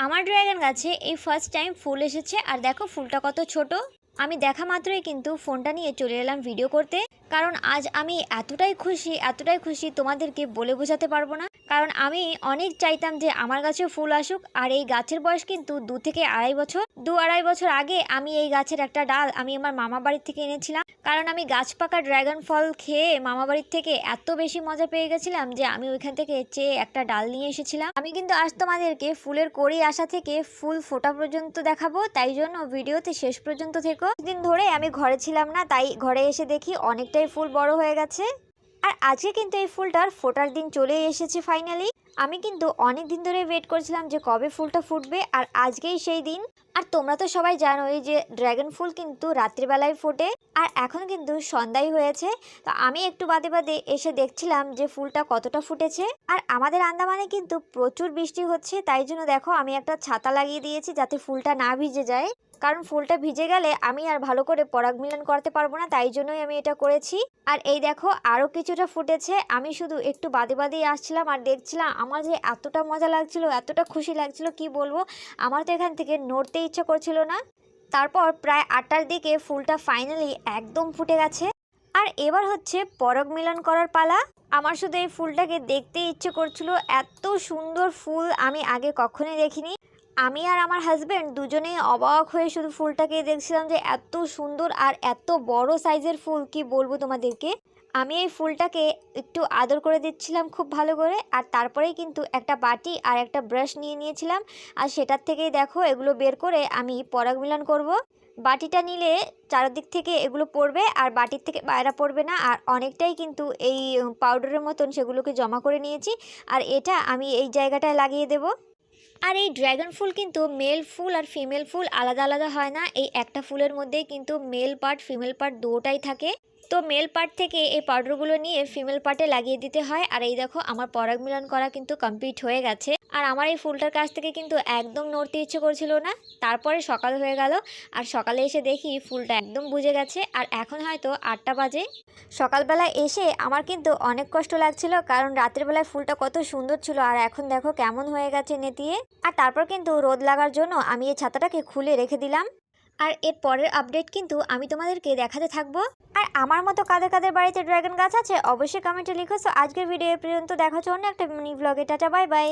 আমার ড্রাগন গাছে এই ফার্স্ট টাইম ফুল এসেছে আর দেখো ফুলটা কত ছোট। আমি দেখা মাত্রই কিন্তু ফোনটা নিয়ে চলে এলাম ভিডিও করতে, কারণ আজ আমি এতটাই খুশি তোমাদেরকে বলে বোঝাতে পারবো না। কারণ আমি অনেক চাইতাম যে আমার গাছেও ফুল আসুক, আর এই গাছের বয়স কিন্তু 2-2.5 বছর আগে আমি এই গাছের একটা ডাল আমি আমার মামা বাড়ির থেকে এনেছিলাম। কারণ আমি গাছ পাকা ড্রাগন ফল খেয়ে মামা বাড়ির থেকে এত বেশি মজা পেয়ে গেছিলাম যে আমি ওইখান থেকে চেয়ে একটা ডাল নিয়ে এসেছিলাম। আমি কিন্তু আজ তোমাদেরকে ফুলের কড়ি আসা থেকে ফুল ফোটা পর্যন্ত দেখাবো, তাই জন্য ভিডিওতে শেষ পর্যন্ত থেকো। দিন ধরে আমি ঘরে ছিলাম না, তাই ঘরে এসে দেখি অনেকটাই ফুল বড় হয়ে গেছে। আর আজকে কিন্তু এই ফুলটার ফোটার দিন চলে এসেছে ফাইনালি। আমি কিন্তু অনেক দিন ধরে ওয়েট করছিলাম যে কবে ফুলটা ফুটবে, আর আজকেই সেই দিন। আর তোমরা তো সবাই জানোই যে ড্রাগন ফুল কিন্তু রাত্রিবেলায় ফোটে, আর এখন কিন্তু সন্ধ্যাই হয়েছে। তো আমি একটু বাদে বাদে এসে দেখছিলাম যে ফুলটা কতটা ফুটেছে। আর আমাদের আন্দামানে কিন্তু প্রচুর বৃষ্টি হচ্ছে, তাই জন্য দেখো আমি একটা ছাতা লাগিয়ে দিয়েছি যাতে ফুলটা না ভিজে যায়। কারণ ফুলটা ভিজে গেলে আমি আর ভালো করে পরাগ মিলন করতে পারবো না, তাই জন্যই আমি এটা করেছি। আর এই দেখো আরও কিছুটা ফুটেছে। আমি শুধু একটু বাদে বাদেই আসছিলাম আর দেখছিলাম, আমার যে এতটা মজা লাগছিল, এতটা খুশি লাগছিল কি বলবো। আমার তো এখান থেকে নড়তে ইচ্ছা করছিল না। তারপর প্রায় 8টার দিকে ফুলটা ফাইনালি একদম ফুটে গেছে। আর এবার হচ্ছে পরাগ মিলন করার পালা। আমার শুধু এই ফুলটাকে দেখতে ইচ্ছে করছিল, এত সুন্দর ফুল আমি আগে কখনোই দেখিনি। আমি আর আমার হাজব্যান্ড দুজনেই অবাক হয়ে শুধু ফুলটাকে দেখছিলাম যে এত সুন্দর আর এত বড় সাইজের ফুল, কি বলবো তোমাদেরকে। আমি এই ফুলটাকে একটু আদর করে দিচ্ছিলাম খুব ভালো করে, আর তারপরেই কিন্তু একটা বাটি আর একটা ব্রাশ নিয়ে নিয়েছিলাম। আর সেটার থেকেই দেখো এগুলো বের করে আমি পরাগ মিলন করব। বাটিটা নিলে চারদিক থেকে এগুলো পড়বে আর বাটির থেকে বাইরে পড়বে না। আর অনেকটাই কিন্তু এই পাউডারের মতন সেগুলোকে জমা করে নিয়েছি, আর এটা আমি এই জায়গাটায় লাগিয়ে দেব। আর এই ড্রাগন ফুল কিন্তু মেল ফুল আর ফিমেল ফুল আলাদা আলাদা হয় না। এই একটা ফুলের মধ্যেই কিন্তু মেল পার্ট ফিমেল পার্ট দুটোটাই থাকে। তো মেল পার্ট থেকে এই পাউডারগুলো নিয়ে ফিমেল পার্টে লাগিয়ে দিতে হয়। আর এই দেখো আমার পরাগ মিলন করা কিন্তু কমপ্লিট হয়ে গেছে। আর আমার এই ফুলটার কাছ থেকে কিন্তু একদম নড়তে ইচ্ছে করছিল না। তারপরে সকাল হয়ে গেল, আর সকালে এসে দেখি ফুলটা একদম বুঝে গেছে। আর এখন হয়তো 8টা বাজে। সকালবেলা এসে আমার কিন্তু অনেক কষ্ট লাগছিল, কারণ রাতের বেলায় ফুলটা কত সুন্দর ছিল, আর এখন দেখো কেমন হয়ে গেছে নেতিয়ে। আর তারপর কিন্তু রোদ লাগার জন্য আমি এই ছাতাটাকে খুলে রেখে দিলাম। আর এর পরের আপডেট কিন্তু আমি তোমাদেরকে দেখাতে থাকবো। আর আমার মতো কাদের কাদের বাড়িতে ড্রাগন গাছ আছে অবশ্যই কমেন্টে লিখো। সো আজকের ভিডিও পর্যন্ত দেখা হচ্ছে অন্য একটা মিনি ব্লগে। Tata bye bye.